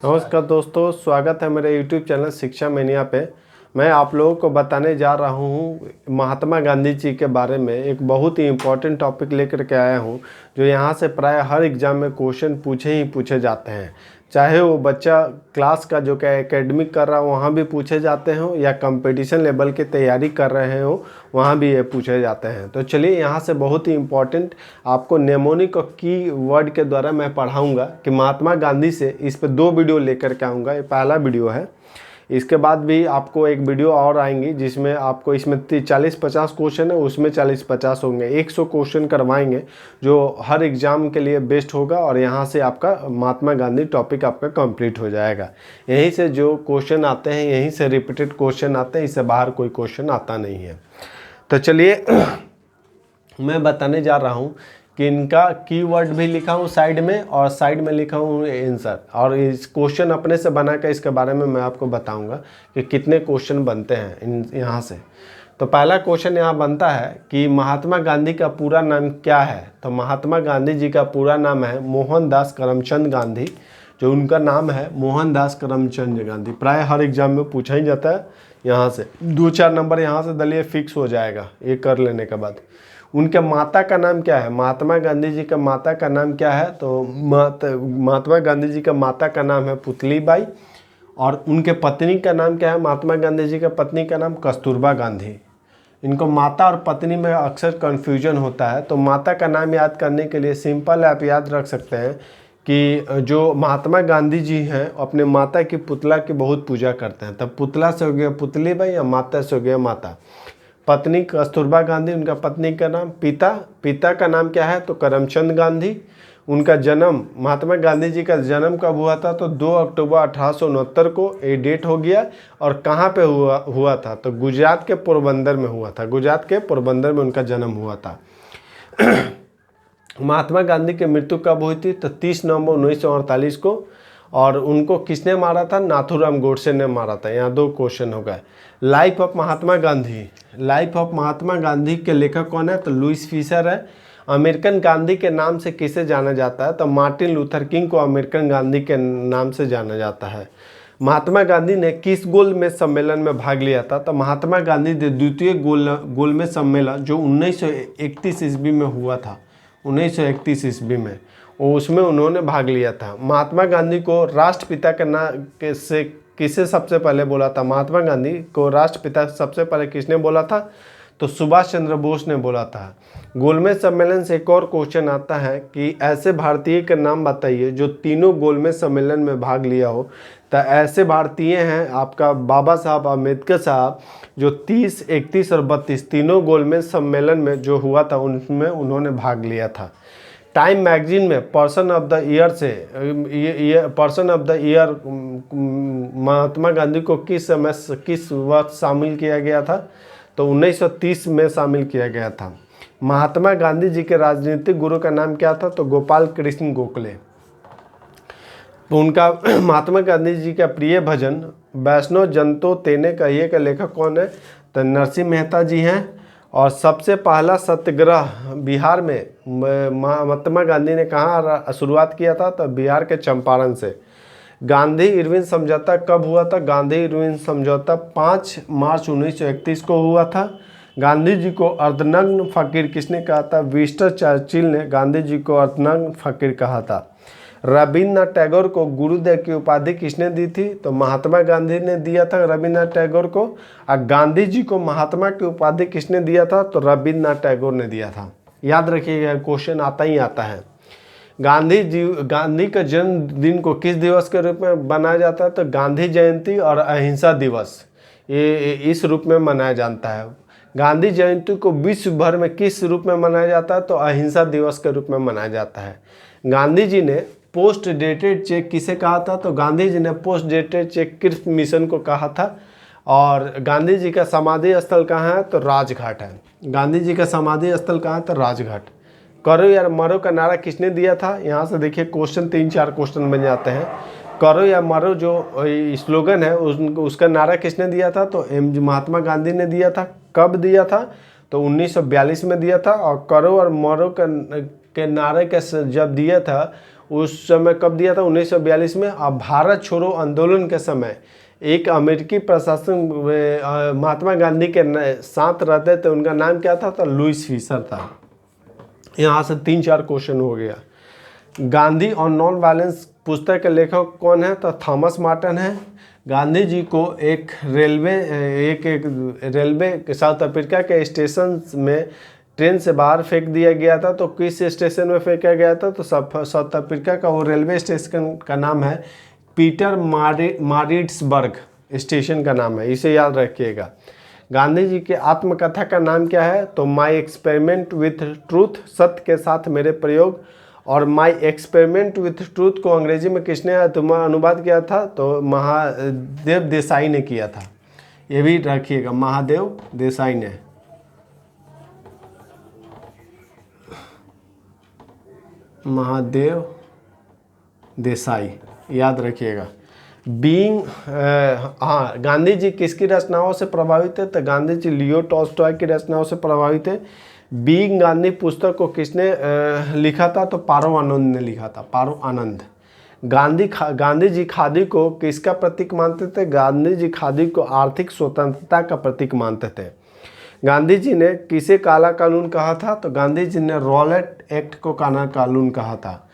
नमस्कार दोस्तों, स्वागत है मेरे YouTube चैनल शिक्षा मेनिया पे। मैं आप लोगों को बताने जा रहा हूँ महात्मा गांधी जी के बारे में। एक बहुत ही इम्पोर्टेंट टॉपिक लेकर के आया हूँ जो यहाँ से प्राय हर एग्ज़ाम में क्वेश्चन पूछे जाते हैं। चाहे वो बच्चा क्लास का जो क्या एकेडमिक कर रहा हो वहाँ भी पूछे जाते हो, या कंपटीशन लेवल की तैयारी कर रहे हो वहाँ भी ये पूछे जाते हैं। तो चलिए यहाँ से बहुत ही इम्पोर्टेंट आपको नेमोनिक और की वर्ड के द्वारा मैं पढ़ाऊँगा कि महात्मा गांधी से। इस पर 2 वीडियो लेकर के आऊँगा। ये पहला वीडियो है। इसके बाद भी आपको एक वीडियो और आएंगी जिसमें आपको इसमें 40-50 क्वेश्चन है, उसमें 40-50 होंगे। 100 क्वेश्चन करवाएंगे जो हर एग्ज़ाम के लिए बेस्ट होगा, और यहाँ से आपका महात्मा गांधी टॉपिक आपका कंप्लीट हो जाएगा। यहीं से जो क्वेश्चन आते हैं, यहीं से रिपीटेड क्वेश्चन आते हैं, इससे बाहर कोई क्वेश्चन आता नहीं है। तो चलिए मैं बताने जा रहा हूँ कि इनका कीवर्ड भी लिखा हूँ साइड में, और साइड में लिखा हूँ आंसर, और इस क्वेश्चन अपने से बना कर इसके बारे में मैं आपको बताऊंगा कि कितने क्वेश्चन बनते हैं यहाँ से। तो पहला क्वेश्चन यहाँ बनता है कि महात्मा गांधी का पूरा नाम क्या है। तो महात्मा गांधी जी का पूरा नाम है मोहनदास करमचंद गांधी। जो उनका नाम है मोहनदास करमचंद गांधी। प्राय हर एग्जाम में पूछा ही जाता है। यहाँ से 2-4 नंबर यहाँ से दलिए फिक्स हो जाएगा ये कर लेने के बाद। उनके माता का नाम क्या है? महात्मा गांधी जी का माता का नाम क्या है? तो महात्मा गांधी जी का माता का नाम है पुतलीबाई, और उनके पत्नी का नाम क्या है? महात्मा गांधी जी का पत्नी का नाम कस्तूरबा गांधी। इनको माता और पत्नी में अक्सर कन्फ्यूजन होता है, तो माता का नाम याद करने के लिए सिंपल आप याद रख सकते हैं कि जो महात्मा गांधी जी हैं अपने माता की पुतला की बहुत पूजा करते हैं। तब पुतला से हो गया पुतलीबाई, या माता से हो गया माता। पत्नी कस्तूरबा गांधी, उनका पत्नी का नाम। पिता का नाम क्या है? तो करमचंद गांधी। उनका जन्म, महात्मा गांधी जी का जन्म कब हुआ था? तो 2 अक्टूबर 1869 को ये डेट हो गया। और कहाँ पे हुआ था? तो गुजरात के पोरबंदर में हुआ था। गुजरात के पोरबंदर में उनका जन्म हुआ था। महात्मा गांधी की मृत्यु कब हुई थी? तो 30 नवंबर 1948 को। और उनको किसने मारा था? नाथूराम गोडसे ने मारा था। यहाँ 2 क्वेश्चन हो गए। Life of Mahatma Gandhi, life of Mahatma Gandhi के लेखक कौन है? तो लुइस फिशर है। अमेरिकन गांधी के नाम से किसे जाना जाता है? तो मार्टिन लूथर किंग को अमेरिकन गांधी के नाम से जाना जाता है। महात्मा गांधी ने किस गोलमेज सम्मेलन में भाग लिया था? तो महात्मा गांधी ने द्वितीय गोलमेज सम्मेलन जो 1931 ईस्वी में हुआ था, 1931 ईस्वी में, उसमें उन्होंने भाग लिया था। महात्मा गांधी को राष्ट्रपिता के नाम से किसे सबसे पहले बोला था? महात्मा गांधी को राष्ट्रपिता सबसे पहले किसने बोला था? तो सुभाष चंद्र बोस ने बोला था। गोलमेज सम्मेलन से एक और क्वेश्चन आता है कि ऐसे भारतीय के नाम बताइए जो तीनों गोलमेज सम्मेलन में भाग लिया हो। तो ऐसे भारतीय हैं आपका बाबा साहब अम्बेडकर साहब, जो 30, 31 और 32 तीनों गोलमेज सम्मेलन में जो हुआ था उनमें उन्होंने भाग लिया था। टाइम मैगजीन में पर्सन ऑफ द ईयर से person of the year Mahatma Gandhi को किस वर्ष शामिल किया गया था? तो 1930 में शामिल किया गया था। महात्मा गांधी जी के राजनीतिक गुरु का नाम क्या था? तो गोपाल कृष्ण गोखले। तो उनका महात्मा गांधी जी का प्रिय भजन वैष्णव जन तो तेने कहिए का लेखक कौन है? तो नरसिंह मेहता जी हैं। और सबसे पहला सत्याग्रह बिहार में महात्मा गांधी ने कहाँ शुरुआत किया था? तो बिहार के चंपारण से। गांधी इरविन समझौता कब हुआ था? गांधी इरविन समझौता 5 मार्च 1931 को हुआ था। गांधी जी को अर्धनग्न फकीर किसने कहा था? विंस्टन चर्चिल ने गांधी जी को अर्धनग्न फकीर कहा था। रविन्द्रनाथ टैगोर को गुरुदेव की उपाधि किसने दी थी? तो महात्मा गांधी ने दिया था रविन्द्रनाथ टैगोर को। और गांधी जी को महात्मा की उपाधि किसने दिया था? तो रविन्द्रनाथ टैगोर ने दिया था। याद रखिएगा, क्वेश्चन आता ही आता है। गांधी का जन्मदिन को किस दिवस के रूप में मनाया जाता है? तो गांधी जयंती और अहिंसा दिवस, ये इस रूप में मनाया जाता है। गांधी जयंती को विश्व भर में किस रूप में मनाया जाता है? तो अहिंसा दिवस के रूप में मनाया जाता है। गांधी जी ने पोस्ट डेटेड चेक किसे कहा था? तो गांधी जी ने post dated cheque Krishna mission को कहा था। और गांधी जी का समाधि स्थल कहाँ है? तो राजघाट है। गांधी जी का समाधि स्थल कहाँ है? तो राजघाट। करो या मरो का नारा किसने दिया था? यहाँ से देखिए क्वेश्चन 3-4 क्वेश्चन बन जाते हैं। करो या मरो जो स्लोगन है उसका नारा किसने दिया था? तो महात्मा गांधी ने दिया था। कब दिया था? तो 1942 में दिया था। और करो और मरो के नारे के जब दिया था उस समय कब दिया था? 1942 में। अब भारत छोड़ो आंदोलन के समय एक अमेरिकी प्रशासन महात्मा गांधी के साथ रहते थे, उनका नाम क्या था? तो लुईस फिशर था। यहाँ से 3-4 क्वेश्चन हो गया। गांधी और नॉन वायलेंस पुस्तक के लेखक कौन है? तो थॉमस मार्टन है। गांधी जी को एक रेलवे साउथ अफ्रीका के स्टेशन में ट्रेन से बाहर फेंक दिया गया था। तो किस स्टेशन में फेंका गया था? तो साउथ अफ्रीका का वो रेलवे स्टेशन का नाम है पीटर मारिट्सबर्ग स्टेशन का नाम है, इसे याद रखिएगा। गांधी जी के आत्मकथा का नाम क्या है? तो माई एक्सपेरिमेंट विथ ट्रूथ, सत्य के साथ मेरे प्रयोग। और माई एक्सपेरिमेंट विथ ट्रूथ को अंग्रेजी में किसने अनुवाद किया था? तो महादेव देसाई ने किया था, ये भी रखिएगा, महादेव देसाई ने। महादेव देसाई याद रखिएगा। बीइंग हाँ, गांधी जी किसकी रचनाओं से प्रभावित है? तो गांधी जी लियो टॉल्स्टॉय की रचनाओं से प्रभावित है। बीइंग गांधी पुस्तक को किसने लिखा था? तो पारो आनंद ने लिखा था, पारो आनंद। गांधी जी खादी को किसका प्रतीक मानते थे? गांधी जी खादी को आर्थिक स्वतंत्रता का प्रतीक मानते थे। गांधी जी ने किसे काला कानून कहा था? तो गांधी जी ने रॉलेट एक्ट को काला कानून कहा था।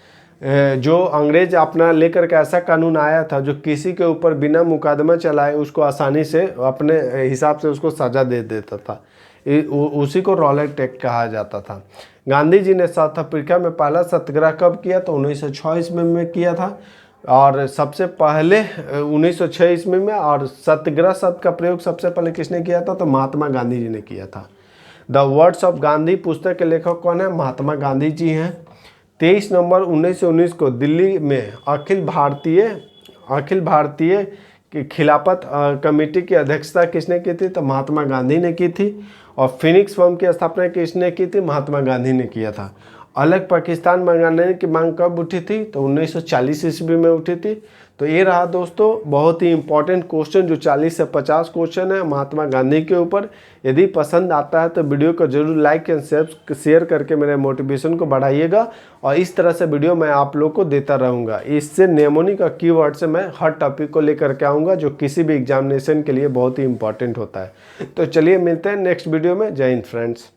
जो अंग्रेज अपना लेकर के ऐसा कानून आया था जो किसी के ऊपर बिना मुकदमा चलाए उसको आसानी से अपने हिसाब से उसको सज़ा दे देता था, उसी को रॉलेट एक्ट कहा जाता था। गांधी जी ने साउथ अफ्रीका में पहला सत्याग्रह कब किया? तो 1906 ईस्वी में किया था। और सबसे पहले 1906 ईस्वी में, और सत्याग्रह शब्द का प्रयोग सबसे पहले किसने किया था? तो महात्मा गांधी जी ने किया था। द वर्ड्स ऑफ गांधी पुस्तक के लेखक कौन है? महात्मा गांधी जी हैं। 23 नवंबर 1919 को दिल्ली में अखिल भारतीय खिलाफत कमेटी की अध्यक्षता किसने की थी? तो महात्मा गांधी ने की थी। और फिनिक्स फर्म की स्थापना किसने की थी? महात्मा गांधी ने किया था। अलग पाकिस्तान बनाने की मांग कब उठी थी? तो 1940 ईस्वी में उठी थी। तो ये रहा दोस्तों बहुत ही इंपॉर्टेंट क्वेश्चन, जो 40 से 50 क्वेश्चन है महात्मा गांधी के ऊपर। यदि पसंद आता है तो वीडियो को जरूर लाइक एंड शेयर करके मेरे मोटिवेशन को बढ़ाइएगा। और इस तरह से वीडियो मैं आप लोग को देता रहूँगा। इससे नेमोनिक और कीवर्ड से मैं हर टॉपिक को लेकर के आऊँगा जो किसी भी एग्जामिनेशन के लिए बहुत ही इंपॉर्टेंट होता है। तो चलिए मिलते हैं नेक्स्ट वीडियो में। जय हिंद फ्रेंड्स।